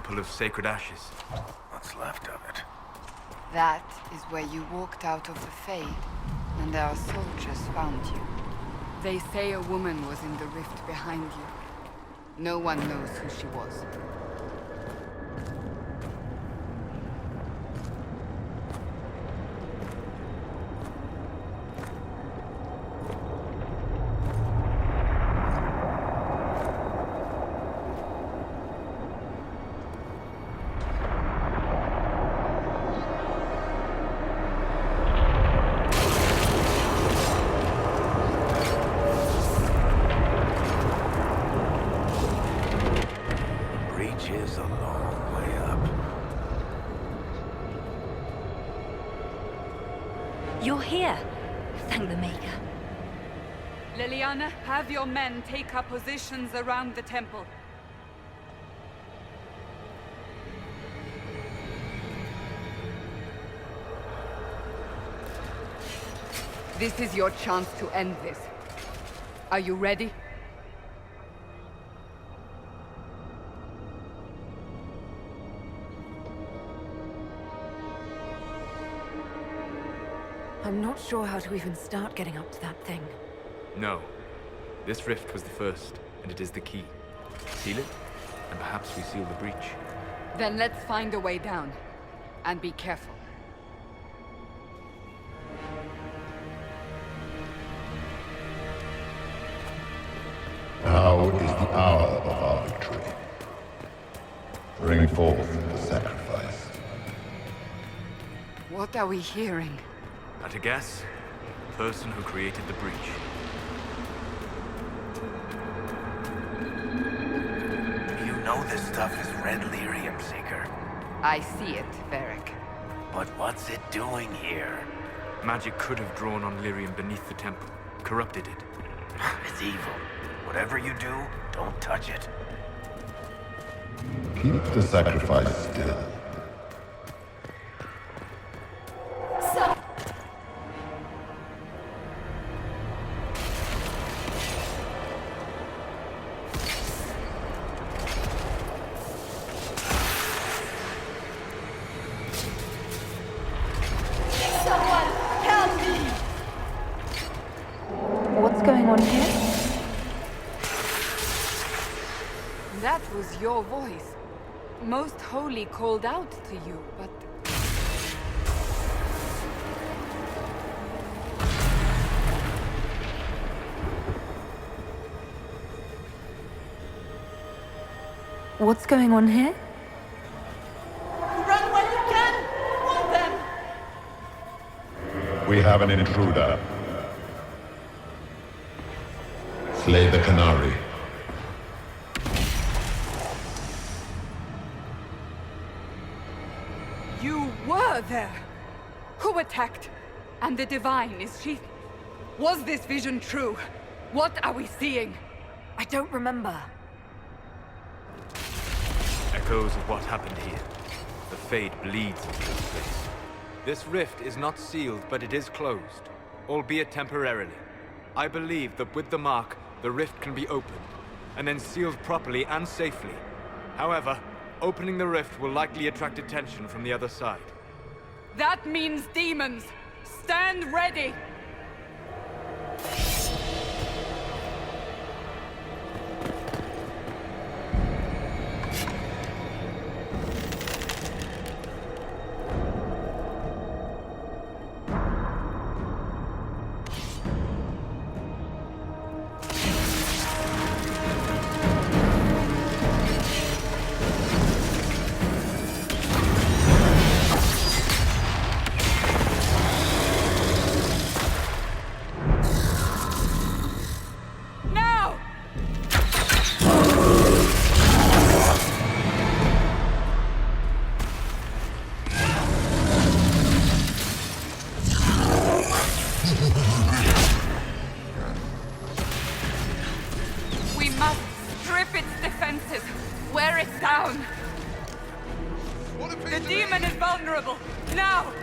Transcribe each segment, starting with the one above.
temple of sacred ashes. What's left of it? That is where you walked out of the Fade, and our soldiers found you. They say a woman was in the rift behind you. No one knows who she was. Is a long way up. You're here. Thank the Maker. Liliana, have your men take up positions around the temple. This is your chance to end this. Are you ready? I'm not sure how to even start getting up to that thing. No. This rift was the first, and it is the key. Seal it, and perhaps we seal the breach. Then let's find a way down. And be careful. Now is the hour of our victory. Bring forth the sacrifice. What are we hearing? At a guess, the person who created the breach. You know this stuff is red lyrium, Seeker. I see it, Varric. But what's it doing here? Magic could have drawn on lyrium beneath the temple, corrupted it. It's evil. Whatever you do, don't touch it. Keep the sacrifice still. What's going on here? That was your voice. Most Holy called out to you, but... What's going on here? Run while you can! Hold them! We have an intruder. Slay the canary. You were there! Who attacked? And the Divine, is she... Was this vision true? What are we seeing? I don't remember. Echoes of what happened here. The Fade bleeds into this place. This rift is not sealed, but it is closed, albeit temporarily. I believe that with the mark, the rift can be opened, and then sealed properly and safely. However, opening the rift will likely attract attention from the other side. That means demons! Stand ready! Wear it down! The demon is vulnerable! Now!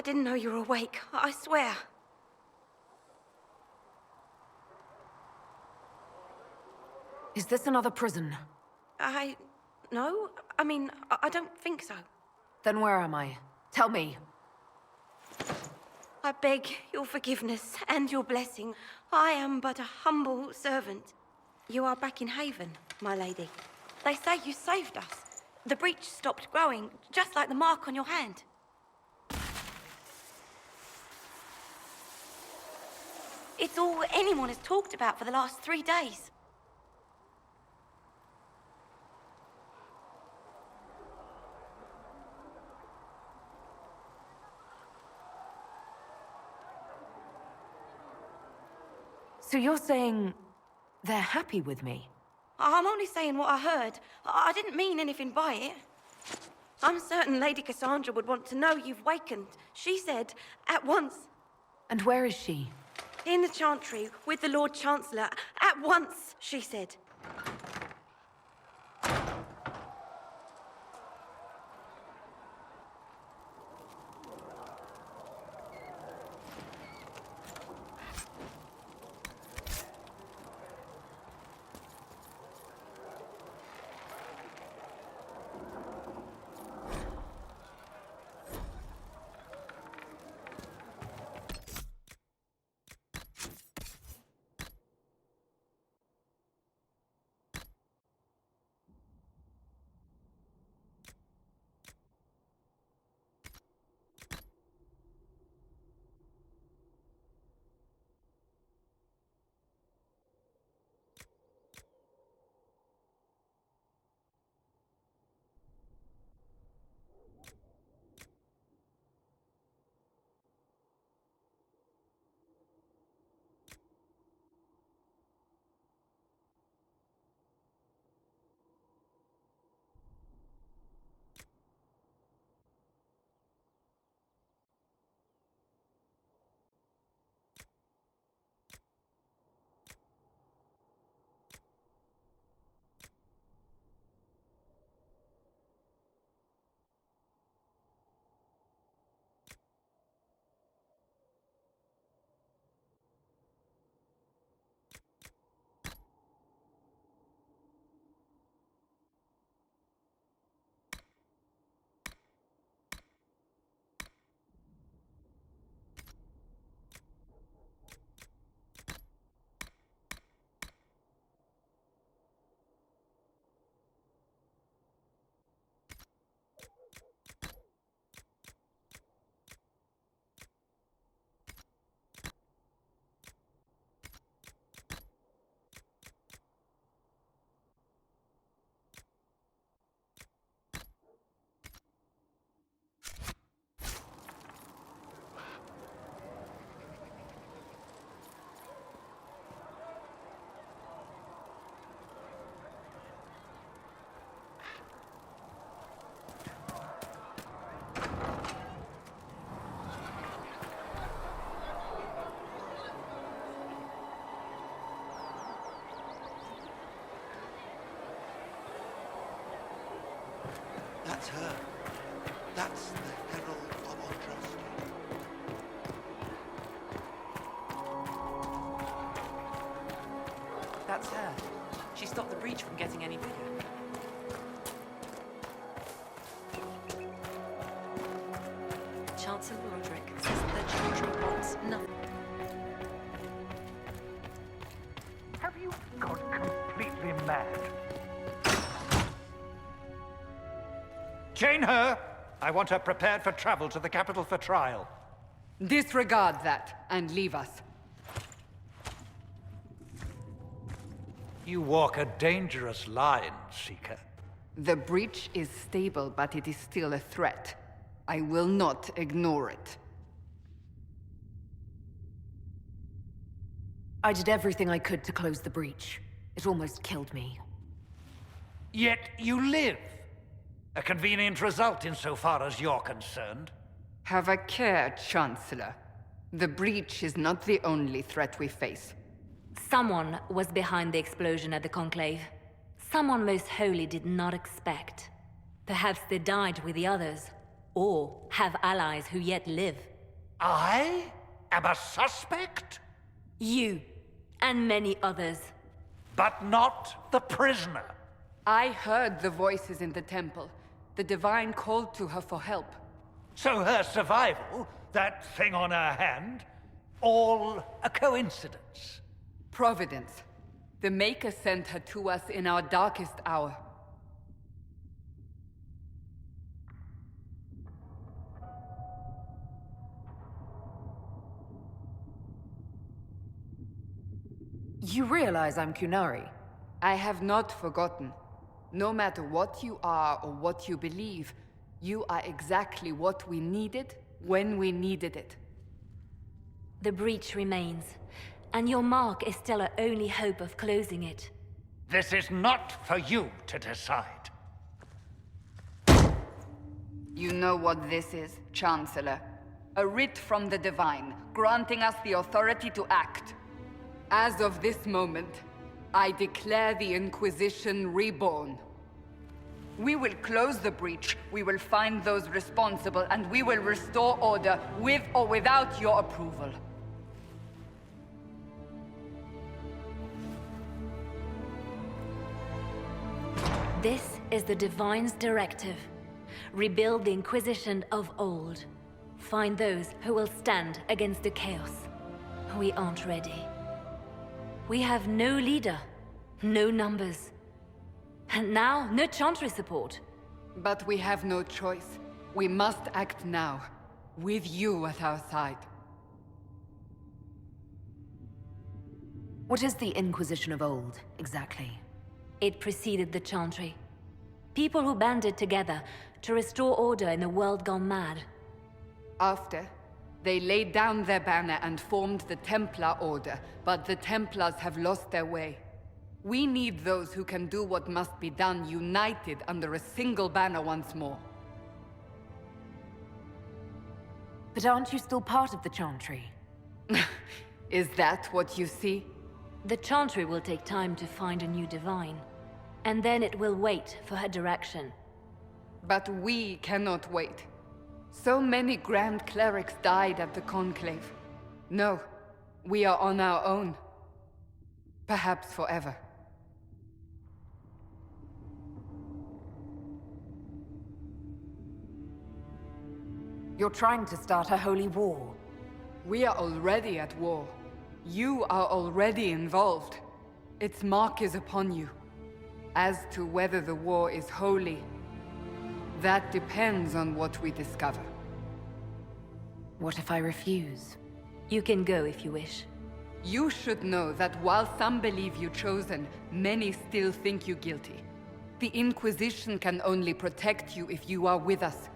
didn't know you were awake, I swear. Is this another prison? No? I mean, I don't think so. Then where am I? Tell me. I beg your forgiveness and your blessing. I am but a humble servant. You are back in Haven, my lady. They say you saved us. The breach stopped growing, just like the mark on your hand. It's all anyone has talked about for the last 3 days. So you're saying they're happy with me? I'm only saying what I heard. I didn't mean anything by it. I'm certain Lady Cassandra would want to know you've wakened. She said, at once. And where is she? In the Chantry, with the Lord Chancellor. At once, she said. That's her. That's the herald of Andraste. That's her. She stopped the breach from getting any bigger. Chancellor Roderick says that the Chantry wants nothing. Have you gone completely mad? Chain her! I want her prepared for travel to the capital for trial. Disregard that and leave us. You walk a dangerous line, Seeker. The breach is stable, but it is still a threat. I will not ignore it. I did everything I could to close the breach. It almost killed me. Yet you live. A convenient result insofar as you're concerned. Have a care, Chancellor. The breach is not the only threat we face. Someone was behind the explosion at the Conclave. Someone Most Holy did not expect. Perhaps they died with the others, or have allies who yet live. I am a suspect? You, and many others. But not the prisoner. I heard the voices in the temple. The Divine called to her for help. So her survival, that thing on her hand, all a coincidence? Providence. The Maker sent her to us in our darkest hour. You realize I'm Kunari? I have not forgotten. No matter what you are or what you believe, you are exactly what we needed when we needed it. The breach remains, and your mark is still our only hope of closing it. This is not for you to decide. You know what this is, Chancellor. A writ from the Divine, granting us the authority to act. As of this moment, I declare the Inquisition reborn. We will close the breach, we will find those responsible, and we will restore order with or without your approval. This is the Divine's directive. Rebuild the Inquisition of old. Find those who will stand against the chaos. We aren't ready. We have no leader, no numbers. And now, no Chantry support. But we have no choice. We must act now, with you at our side. What is the Inquisition of old, exactly? It preceded the Chantry. People who banded together to restore order in a world gone mad. After, they laid down their banner and formed the Templar Order, but the Templars have lost their way. We need those who can do what must be done, united under a single banner once more. But aren't you still part of the Chantry? Is that what you see? The Chantry will take time to find a new Divine. And then it will wait for her direction. But we cannot wait. So many Grand Clerics died at the Conclave. No, we are on our own. Perhaps forever. You're trying to start a holy war. We are already at war. You are already involved. Its mark is upon you. As to whether the war is holy, that depends on what we discover. What if I refuse? You can go if you wish. You should know that while some believe you chosen, many still think you guilty. The Inquisition can only protect you if you are with us.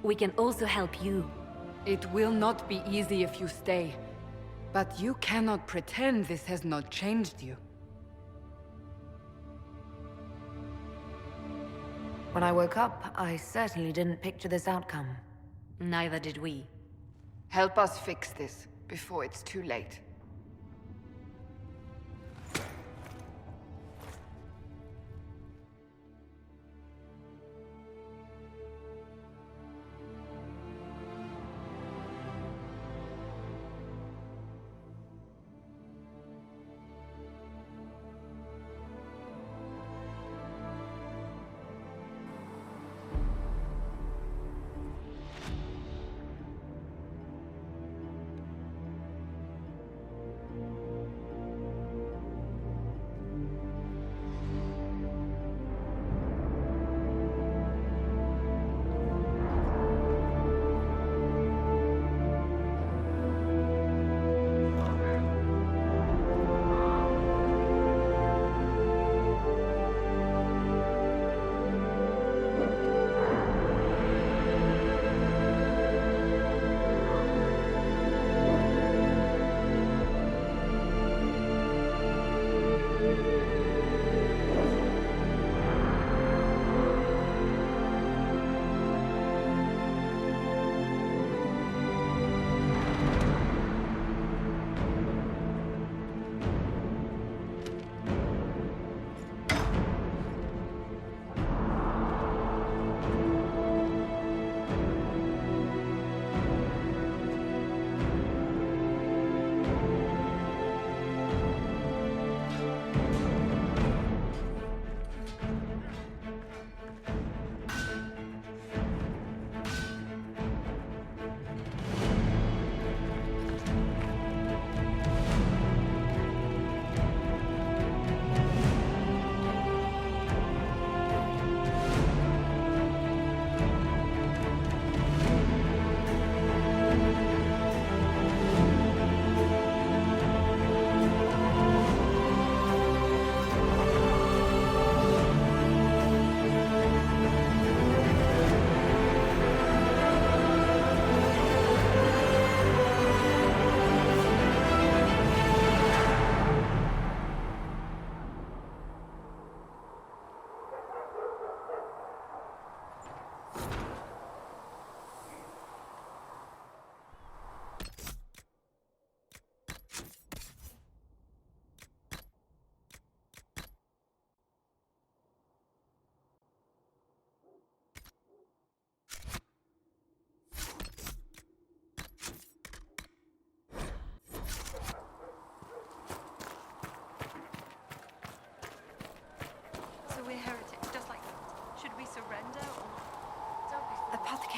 We can also help you. It will not be easy if you stay. But you cannot pretend this has not changed you. When I woke up, I certainly didn't picture this outcome. Neither did we. Help us fix this before it's too late.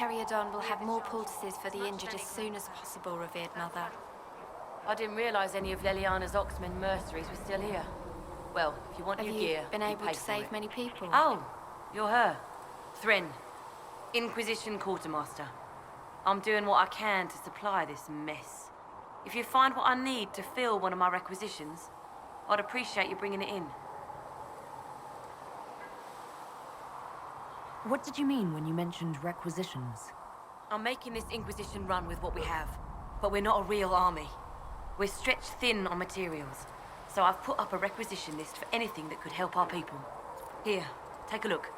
Keriadon will have more poultices for the injured as soon as possible, revered mother. I didn't realize any of Leliana's Oxmen mercenaries were still here. Well, if you want Have your you gear, been you able pay to for save it. many people? Oh, you're her. Thren, Inquisition Quartermaster. I'm doing what I can to supply this mess. If you find what I need to fill one of my requisitions, I'd appreciate you bringing it in. What did you mean when you mentioned requisitions? I'm making this Inquisition run with what we have, but we're not a real army. We're stretched thin on materials, so I've put up a requisition list for anything that could help our people. Here, take a look.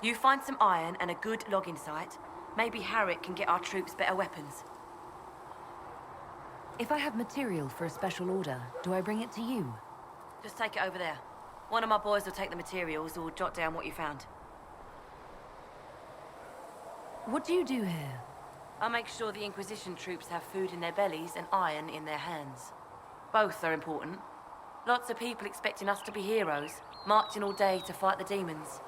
You find some iron and a good login site, maybe Harriet can get our troops better weapons. If I have material for a special order, do I bring it to you? Just take it over there. One of my boys will take the materials or jot down what you found. What do you do here? I make sure the Inquisition troops have food in their bellies and iron in their hands. Both are important. Lots of people expecting us to be heroes, marching all day to fight the demons.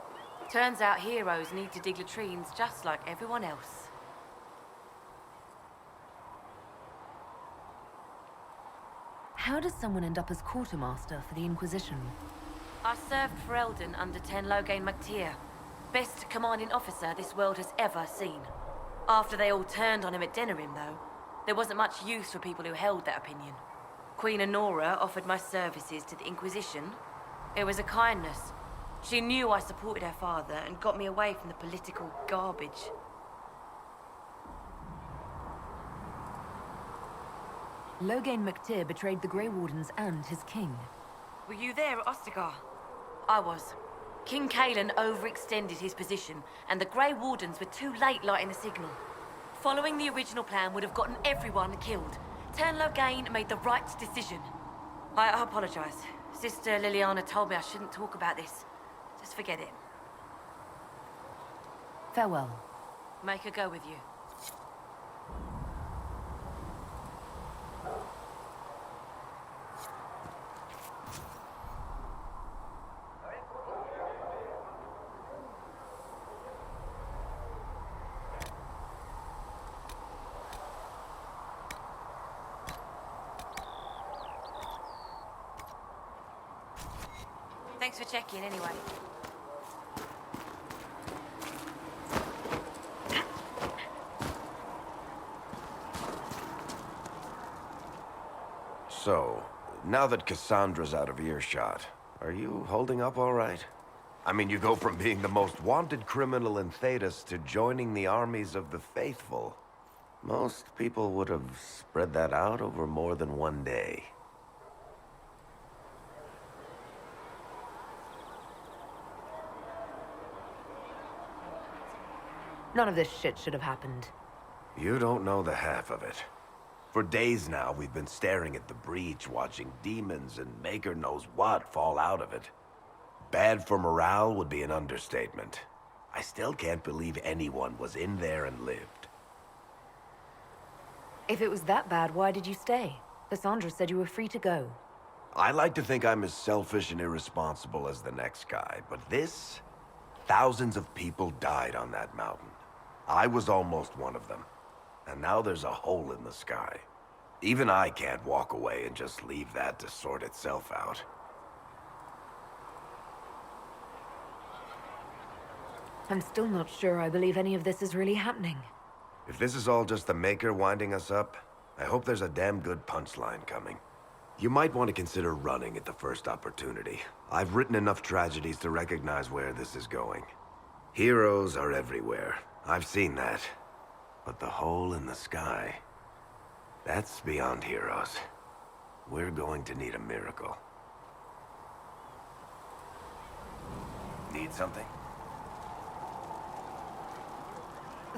Turns out heroes need to dig latrines just like everyone else. How does someone end up as quartermaster for the Inquisition? I served for Eldon under 10 Loghain MacTier. Best commanding officer this world has ever seen. After they all turned on him at Denerim, though, there wasn't much use for people who held that opinion. Queen Honora offered my services to the Inquisition. It was a kindness. She knew I supported her father and got me away from the political garbage. Loghain MacTier betrayed the Grey Wardens and his king. Were you there at Ostagar? I was. King Kaelan overextended his position, and the Grey Wardens were too late lighting the signal. Following the original plan would have gotten everyone killed. Turn Loghain made the right decision. I apologize. Sister Liliana told me I shouldn't talk about this. Just forget it. Farewell. Make her go with you. Thanks for checking anyway. So, now that Cassandra's out of earshot, are you holding up all right? I mean, you go from being the most wanted criminal in Thedas to joining the armies of the faithful. Most people would have spread that out over more than one day. None of this shit should have happened. You don't know the half of it. For days now, we've been staring at the breach, watching demons and maker knows what fall out of it. Bad for morale would be an understatement. I still can't believe anyone was in there and lived. If it was that bad, why did you stay? Cassandra said you were free to go. I like to think I'm as selfish and irresponsible as the next guy, but this... Thousands of people died on that mountain. I was almost one of them. And now there's a hole in the sky. Even I can't walk away and just leave that to sort itself out. I'm still not sure I believe any of this is really happening. If this is all just the Maker winding us up, I hope there's a damn good punchline coming. You might want to consider running at the first opportunity. I've written enough tragedies to recognize where this is going. Heroes are everywhere. I've seen that. But the hole in the sky... that's beyond heroes. We're going to need a miracle. Need something?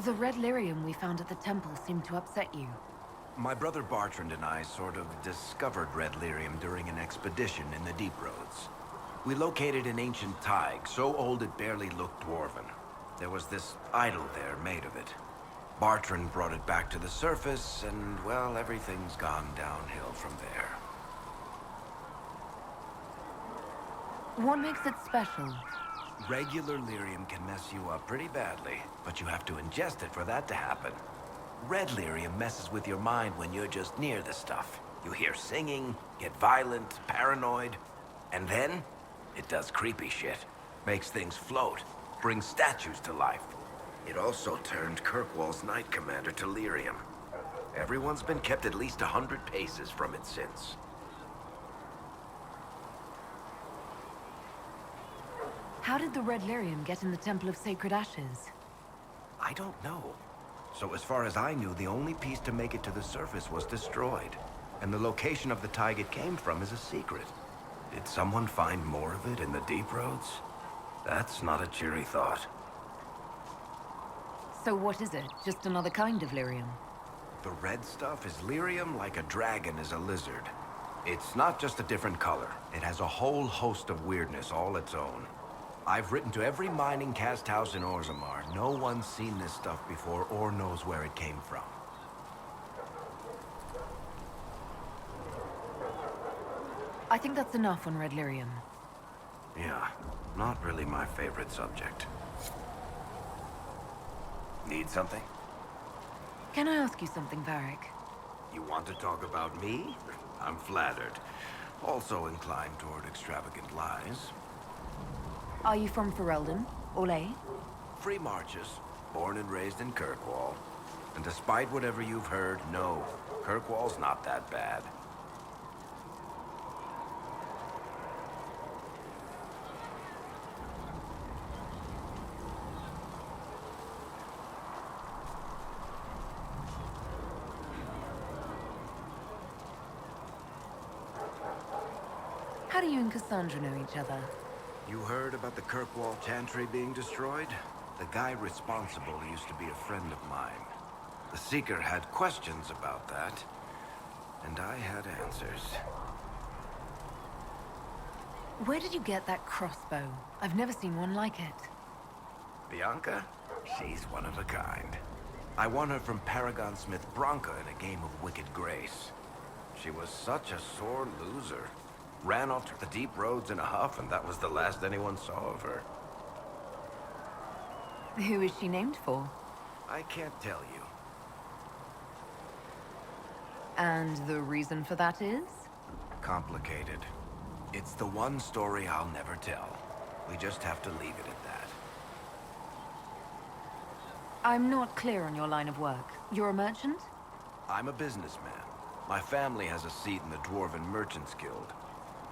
The red lyrium we found at the temple seemed to upset you. My brother Bartrand and I sort of discovered red lyrium during an expedition in the Deep Roads. We located an ancient thaig, so old it barely looked dwarven. There was this idol there made of it. Bartrand brought it back to the surface, and, well, everything's gone downhill from there. What makes it special? Regular lyrium can mess you up pretty badly, but you have to ingest it for that to happen. Red lyrium messes with your mind when you're just near the stuff. You hear singing, get violent, paranoid, and then it does creepy shit. Makes things float, brings statues to life. It also turned Kirkwall's Knight Commander to lyrium. Everyone's been kept at least 100 paces from it since. How did the red lyrium get in the Temple of Sacred Ashes? I don't know. So as far as I knew, the only piece to make it to the surface was destroyed. And the location of the tide it came from is a secret. Did someone find more of it in the deep roads? That's not a cheery thought. So what is it? Just another kind of lyrium? The red stuff is lyrium like a dragon is a lizard. It's not just a different color. It has a whole host of weirdness all its own. I've written to every mining cast house in Orzammar. No one's seen this stuff before or knows where it came from. I think that's enough on red lyrium. Yeah, not really my favorite subject. Need something? Can I ask you something, Varric? You want to talk about me? I'm flattered. Also inclined toward extravagant lies. Are you from Ferelden? Ole? Free marches, born and raised in Kirkwall. And despite whatever you've heard, no, Kirkwall's not that bad. How do you and Cassandra know each other? You heard about the Kirkwall Chantry being destroyed? The guy responsible used to be a friend of mine. The Seeker had questions about that, and I had answers. Where did you get that crossbow? I've never seen one like it. Bianca? She's one of a kind. I won her from Paragon Smith Bronca in a game of Wicked Grace. She was such a sore loser. Ran off to the deep roads in a huff, and that was the last anyone saw of her. Who is she named for? I can't tell you. And the reason for that is? Complicated. It's the one story I'll never tell. We just have to leave it at that. I'm not clear on your line of work. You're a merchant? I'm a businessman. My family has a seat in the Dwarven Merchants Guild.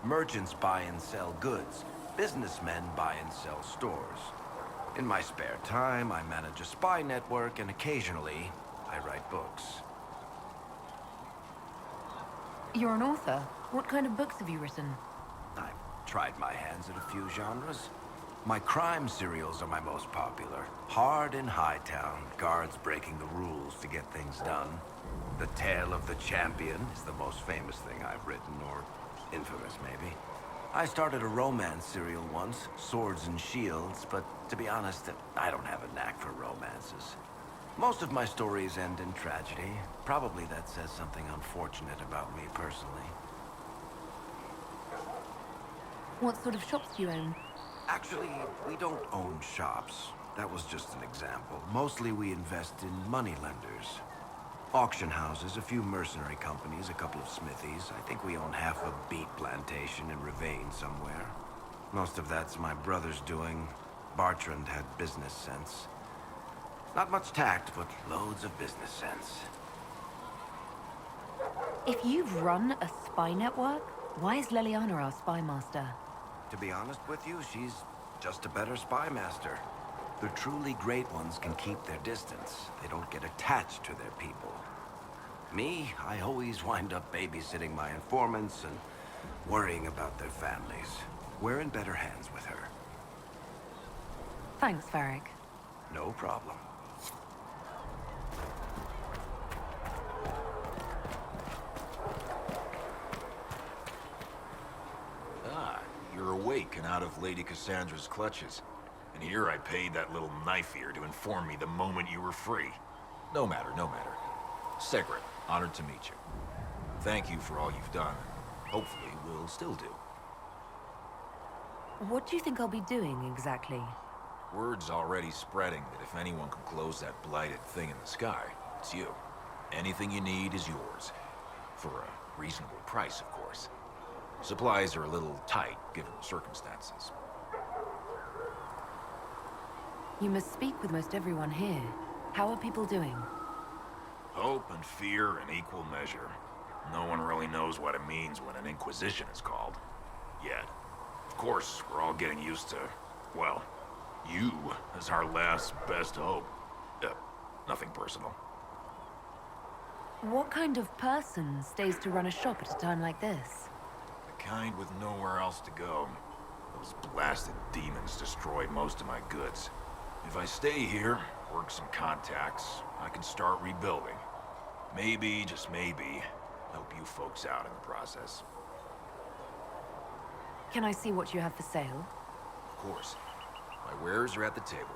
Merchants buy and sell goods. Businessmen buy and sell stores. In my spare time, I manage a spy network, and occasionally, I write books. You're an author. What kind of books have you written? I've tried my hands at a few genres. My crime serials are my most popular. Hard in Hightown, guards breaking the rules to get things done. The Tale of the Champion is the most famous thing I've written, or infamous, maybe. I started a romance serial once, Swords and Shields, but to be honest, I don't have a knack for romances. Most of my stories end in tragedy. Probably that says something unfortunate about me personally. What sort of shops do you own? Actually, we don't own shops. That was just an example. Mostly we invest in moneylenders. Auction houses, a few mercenary companies, a couple of smithies. I think we own half a beet plantation in Ravane somewhere. Most of that's my brother's doing. Bartrand had business sense. Not much tact, but loads of business sense. If you've run a spy network, why is Leliana our spy master? To be honest with you, she's just a better spy master. The truly great ones can keep their distance. They don't get attached to their people. Me, I always wind up babysitting my informants and worrying about their families. We're in better hands with her. Thanks, Varric. No problem. Ah, you're awake and out of Lady Cassandra's clutches. And here I paid that little knife-ear to inform me the moment you were free. No matter, no matter. Segret, honored to meet you. Thank you for all you've done. Hopefully, we'll still do. What do you think I'll be doing exactly? Word's already spreading that if anyone can close that blighted thing in the sky, it's you. Anything you need is yours. For a reasonable price, of course. Supplies are a little tight, given the circumstances. You must speak with most everyone here. How are people doing? Hope and fear in equal measure. No one really knows what it means when an Inquisition is called. Yet. Of course, we're all getting used to, well, you as our last best hope. Nothing personal. What kind of person stays to run a shop at a time like this? The kind with nowhere else to go. Those blasted demons destroyed most of my goods. If I stay here, work some contacts, I can start rebuilding. Maybe, just maybe, help you folks out in the process. Can I see what you have for sale? Of course. My wares are at the table.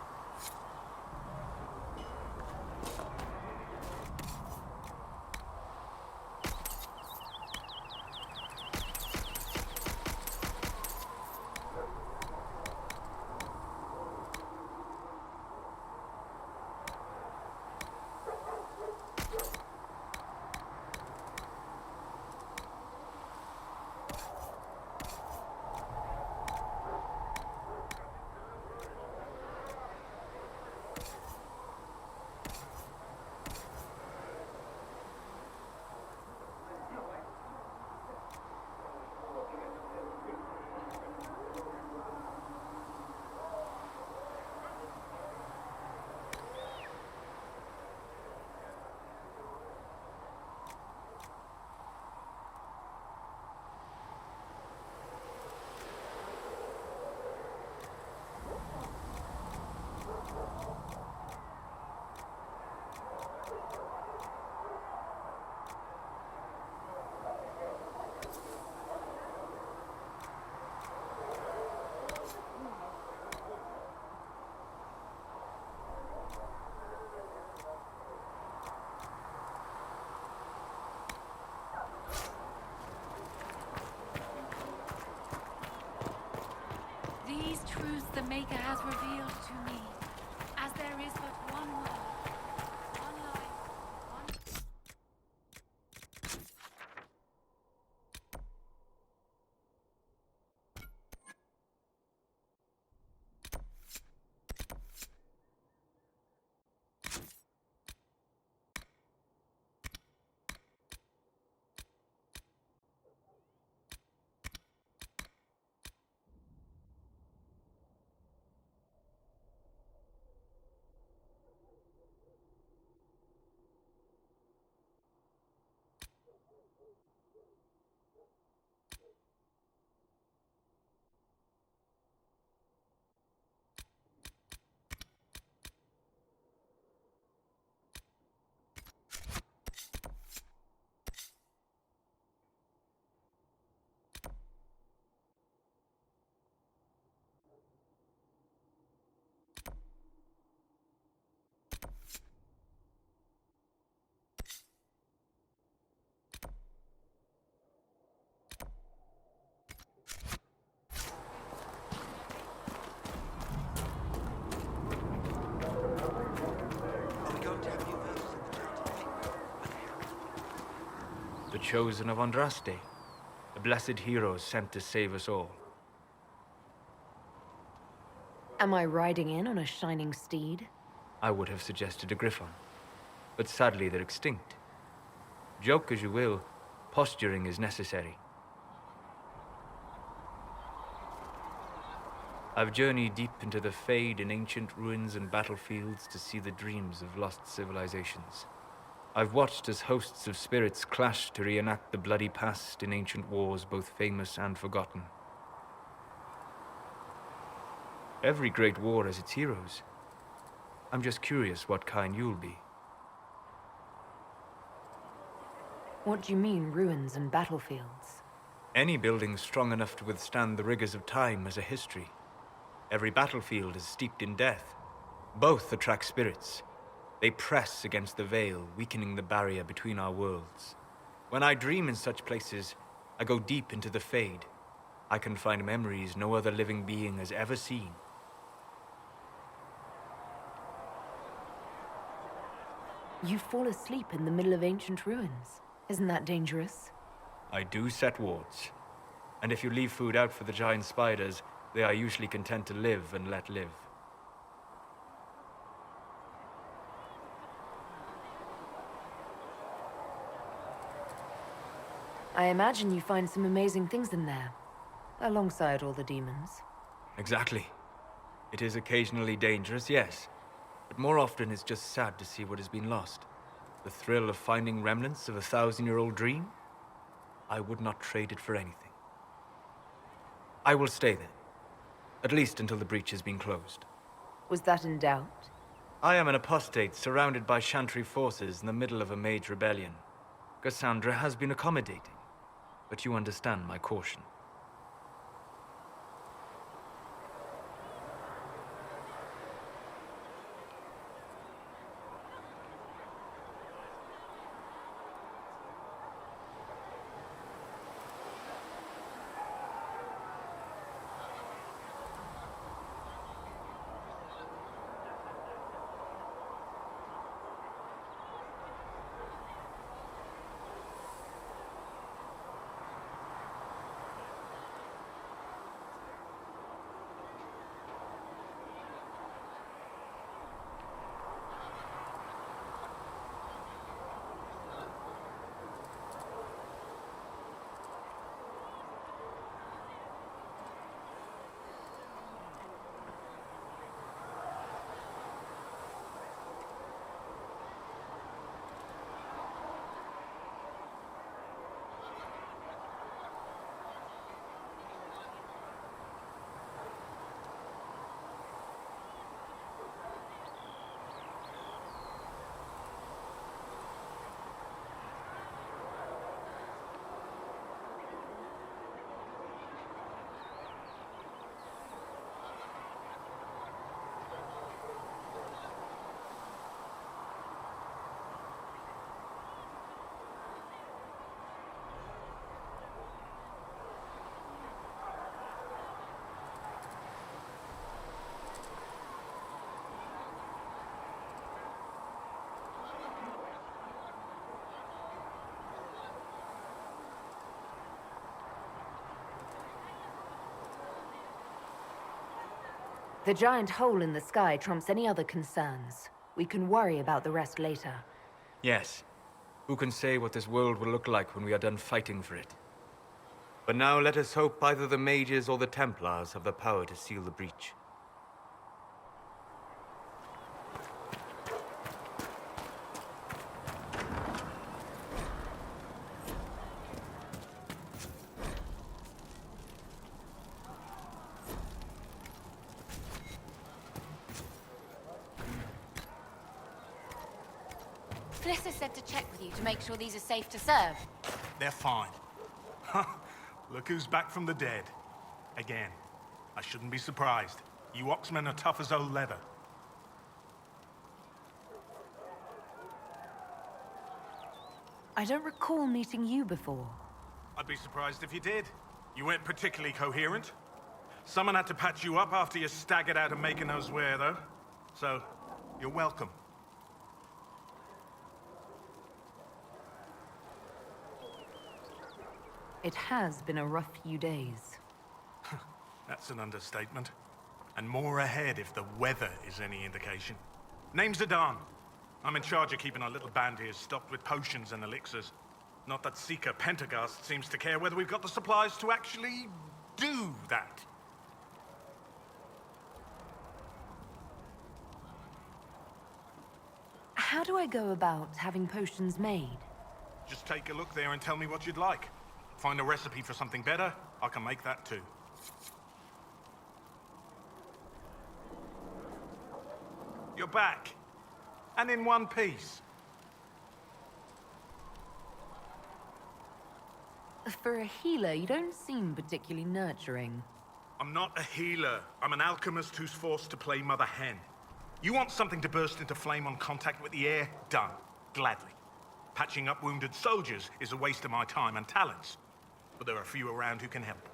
These truths the Maker has revealed to me, as there is but one world, one life, one... The chosen of Andraste, a blessed hero sent to save us all. Am I riding in on a shining steed? I would have suggested a griffon, but sadly they're extinct. Joke as you will, posturing is necessary. I've journeyed deep into the Fade in ancient ruins and battlefields to see the dreams of lost civilizations. I've watched as hosts of spirits clash to reenact the bloody past in ancient wars both famous and forgotten. Every great war has its heroes. I'm just curious what kind you'll be. What do you mean, ruins and battlefields? Any building strong enough to withstand the rigors of time has a history. Every battlefield is steeped in death. Both attract spirits. They press against the veil, weakening the barrier between our worlds. When I dream in such places, I go deep into the Fade. I can find memories no other living being has ever seen. You fall asleep in the middle of ancient ruins. Isn't that dangerous? I do set wards. And if you leave food out for the giant spiders, they are usually content to live and let live. I imagine you find some amazing things in there, alongside all the demons. Exactly. It is occasionally dangerous, yes. But more often it's just sad to see what has been lost. The thrill of finding remnants of a 1,000-year-old dream? I would not trade it for anything. I will stay there. At least until the breach has been closed. Was that in doubt? I am an apostate surrounded by Chantry forces in the middle of a mage rebellion. Cassandra has been accommodating, but you understand my caution. The giant hole in the sky trumps any other concerns. We can worry about the rest later. Yes. Who can say what this world will look like when we are done fighting for it? But now let us hope either the mages or the Templars have the power to seal the breach. Felissa said to check with you to make sure these are safe to serve. They're fine. Look who's back from the dead. Again. I shouldn't be surprised. You Oxmen are tough as old leather. I don't recall meeting you before. I'd be surprised if you did. You weren't particularly coherent. Someone had to patch you up after you staggered out of making those wear, though. So, you're welcome. It has been a rough few days. That's an understatement. And more ahead if the weather is any indication. Name's Zidane. I'm in charge of keeping our little band here stocked with potions and elixirs. Not that Seeker Pentagast seems to care whether we've got the supplies to actually do that. How do I go about having potions made? Just take a look there and tell me what you'd like. Find a recipe for something better, I can make that too. You're back. And in one piece. For a healer, you don't seem particularly nurturing. I'm not a healer. I'm an alchemist who's forced to play Mother Hen. You want something to burst into flame on contact with the air? Done. Gladly. Patching up wounded soldiers is a waste of my time and talents. But there are few around who can help.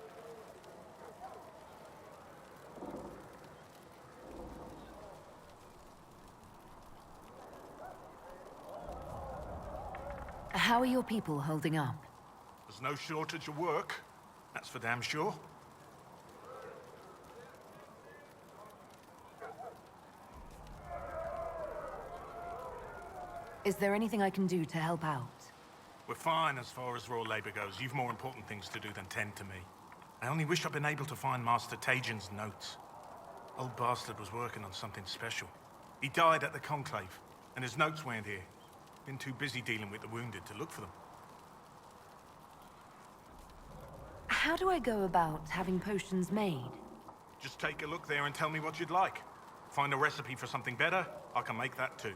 How are your people holding up? There's no shortage of work. That's for damn sure. Is there anything I can do to help out? We're fine as far as raw labor goes. You've more important things to do than tend to me. I only wish I'd been able to find Master Tajin's notes. Old bastard was working on something special. He died at the Conclave, and his notes weren't here. Been too busy dealing with the wounded to look for them. How do I go about having potions made? Just take a look there and tell me what you'd like. Find a recipe for something better, I can make that too.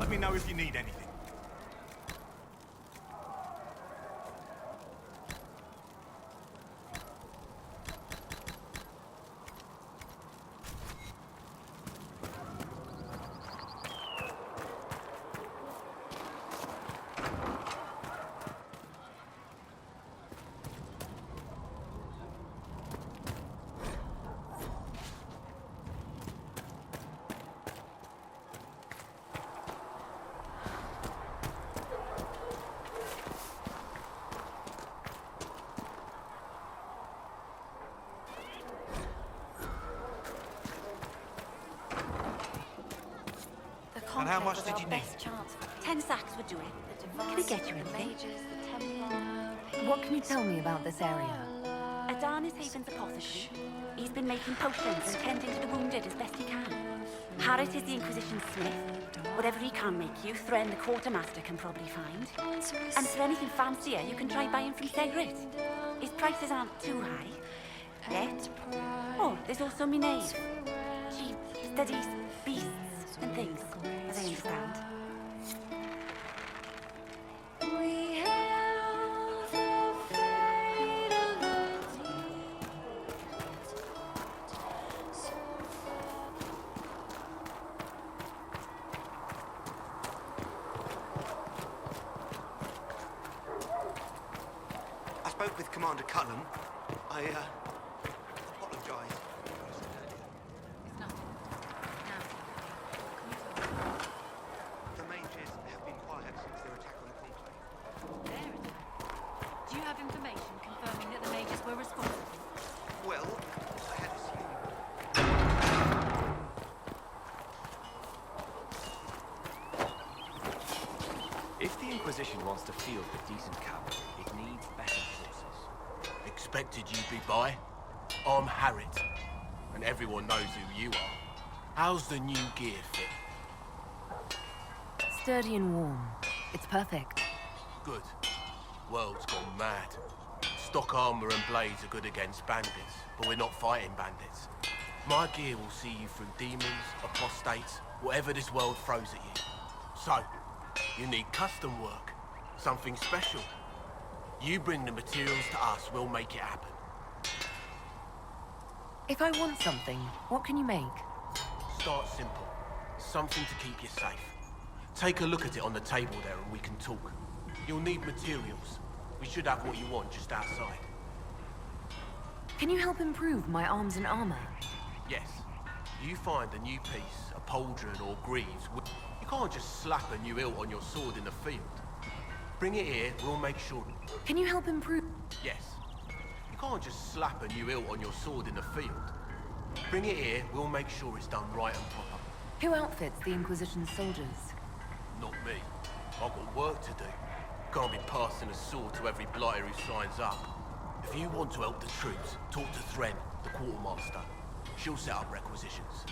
Let me know if you need anything. And how much did you need? 10 sacks would do it. Can we get you anything? What can you tell me about this area? Adan is Haven's apothecary. He's been making potions and tending to the wounded as best he can. Harrit is the Inquisition's smith. Whatever he can make you, Thren the quartermaster can probably find. And for anything fancier, you can try buying from Segrit. His prices aren't too high. Yet. Oh, there's also Minave. She studies beasts and things, as I understand. I spoke with Commander Cullen. I apologize. The mages have been quiet since their attack on the Conclave. Do you have information confirming that the mages were responsible? Well, I had assumed. If the Inquisition wants to field a decent cavalry, it needs better horses. Expected you'd be by. I'm Harrit, and everyone knows who you are. How's the new gear fit? Sturdy and warm. It's perfect. Good. World's gone mad. Stock armor and blades are good against bandits, but we're not fighting bandits. My gear will see you through demons, apostates, whatever this world throws at you. So, you need custom work, something special. You bring the materials to us, we'll make it happen. If I want something, what can you make? Start simple. Something to keep you safe. Take a look at it on the table there and we can talk. You'll need materials. We should have what you want just outside. Can you help improve my arms and armor? Yes. You find a new piece, a pauldron or greaves. You can't just slap a new hilt on your sword in the field. Bring it here, we'll make sure... Can you help improve? Yes. You can't just slap a new hilt on your sword in the field. Bring it here, we'll make sure it's done right and proper. Who outfits the Inquisition's soldiers? Not me. I've got work to do. Can't be passing a sword to every blighter who signs up. If you want to help the troops, talk to Thren, the quartermaster. She'll set up requisitions.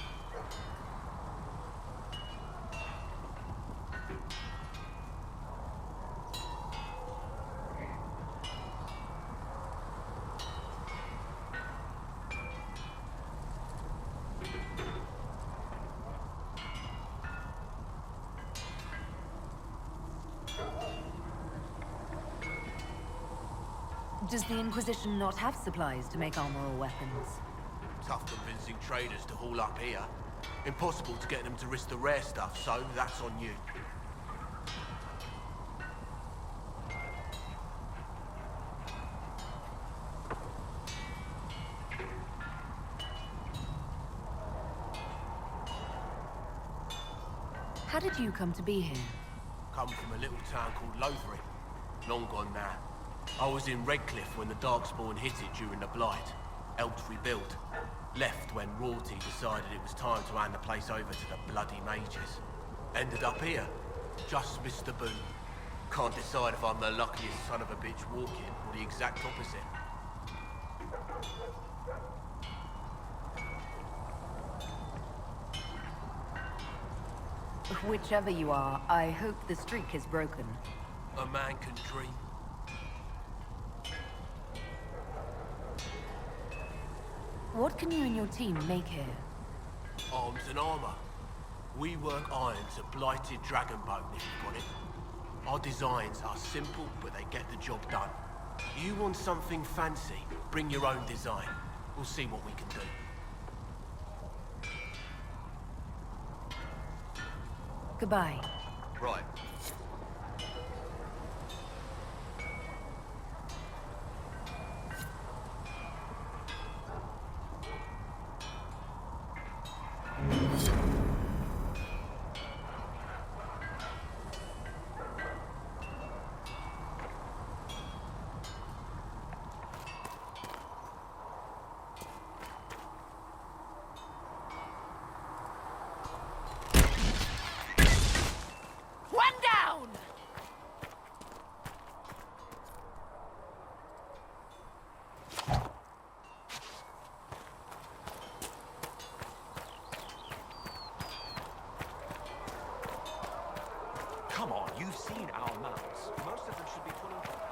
Does the Inquisition not have supplies to make armor or weapons? Tough convincing traders to haul up here. Impossible to get them to risk the rare stuff, so that's on you. How did you come to be here? Come from a little town called Lothering. Long gone now. I was in Redcliffe when the Darkspawn hit it during the Blight. Helped rebuild. Left when Royalty decided it was time to hand the place over to the bloody mages. Ended up here. Just missed the boom. Can't decide if I'm the luckiest son of a bitch walking or the exact opposite. Whichever you are, I hope the streak is broken. A man can dream. What can you and your team make here? Arms and armor. We work irons a blighted dragonbone if you've got it. Our designs are simple, but they get the job done. You want something fancy, bring your own design. We'll see what we can do. Goodbye. Right. Come on, you've seen our mounts. Most of them should be pulling propellers.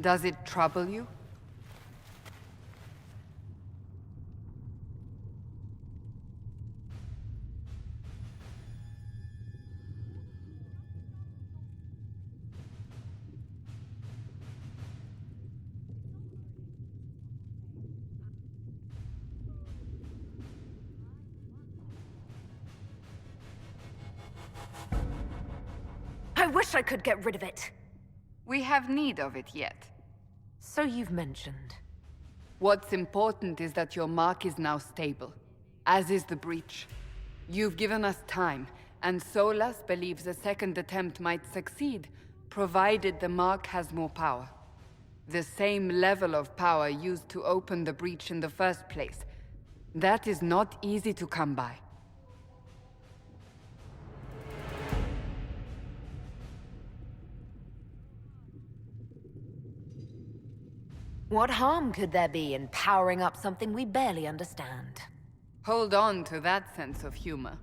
Does it trouble you? I wish I could get rid of it. We have need of it yet. So you've mentioned. What's important is that your mark is now stable, as is the breach. You've given us time, and Solas believes a second attempt might succeed, provided the mark has more power. The same level of power used to open the breach in the first place. That is not easy to come by. What harm could there be in powering up something we barely understand? Hold on to that sense of humor.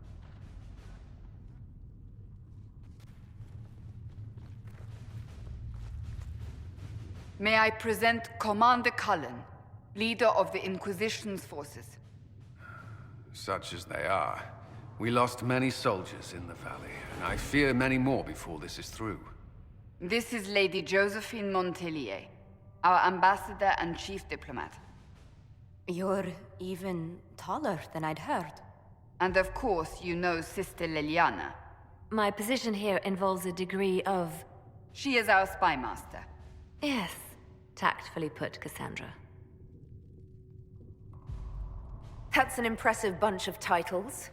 May I present Commander Cullen, leader of the Inquisition's forces. Such as they are. We lost many soldiers in the valley, and I fear many more before this is through. This is Lady Josephine Montelier. Our ambassador and chief diplomat. You're even taller than I'd heard. And of course, you know Sister Liliana. My position here involves a degree of... She is our spy master. Yes, tactfully put, Cassandra. That's an impressive bunch of titles.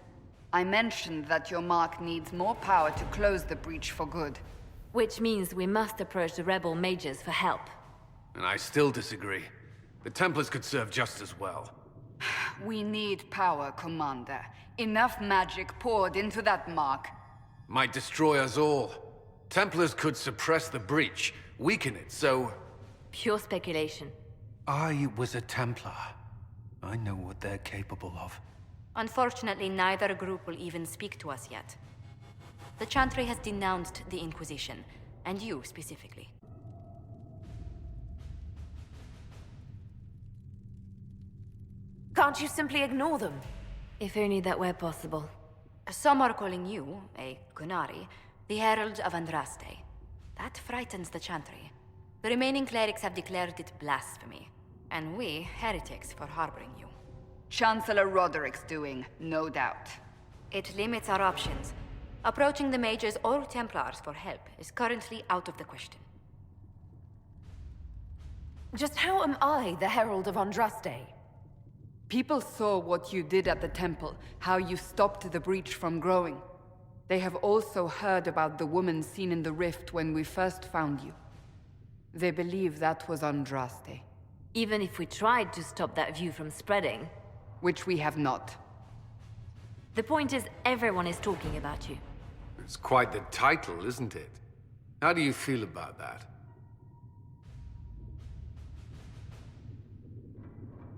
I mentioned that your mark needs more power to close the breach for good. Which means we must approach the rebel mages for help. And I still disagree. The Templars could serve just as well. We need power, Commander. Enough magic poured into that mark. Might destroy us all. Templars could suppress the breach, weaken it, so... Pure speculation. I was a Templar. I know what they're capable of. Unfortunately, neither group will even speak to us yet. The Chantry has denounced the Inquisition, and you specifically. Can't you simply ignore them? If only that were possible. Some are calling you, a Kunari, the Herald of Andraste. That frightens the Chantry. The remaining clerics have declared it blasphemy, and we, heretics, for harboring you. Chancellor Roderick's doing, no doubt. It limits our options. Approaching the mages or Templars for help is currently out of the question. Just how am I the Herald of Andraste? People saw what you did at the temple, how you stopped the breach from growing. They have also heard about the woman seen in the rift when we first found you. They believe that was Andraste. Even if we tried to stop that view from spreading... Which we have not. The point is, everyone is talking about you. It's quite the title, isn't it? How do you feel about that?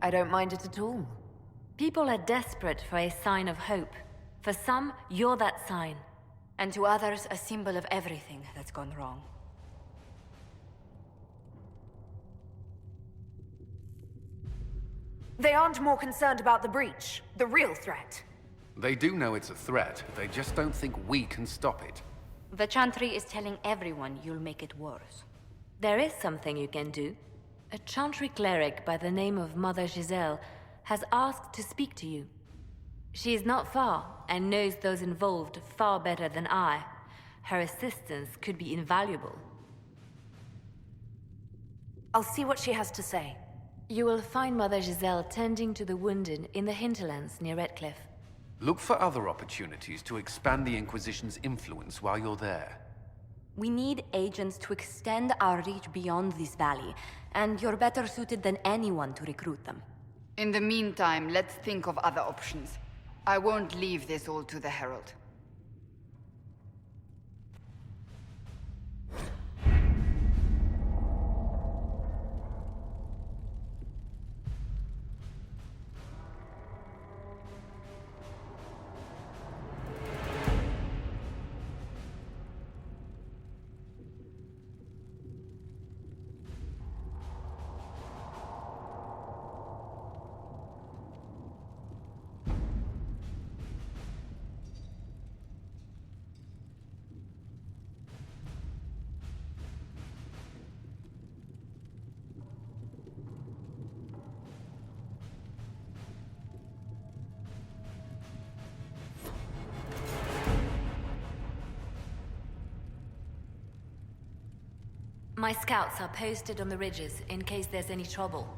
I don't mind it at all. People are desperate for a sign of hope. For some, you're that sign. And to others, a symbol of everything that's gone wrong. They aren't more concerned about the breach, the real threat. They do know it's a threat, they just don't think we can stop it. The Chantry is telling everyone you'll make it worse. There is something you can do. A Chantry cleric by the name of Mother Giselle has asked to speak to you. She is not far and knows those involved far better than I. Her assistance could be invaluable. I'll see what she has to say. You will find Mother Giselle tending to the wounded in the hinterlands near Redcliffe. Look for other opportunities to expand the Inquisition's influence while you're there. We need agents to extend our reach beyond this valley, and you're better suited than anyone to recruit them. In the meantime, let's think of other options. I won't leave this all to the Herald. My scouts are posted on the ridges in case there's any trouble.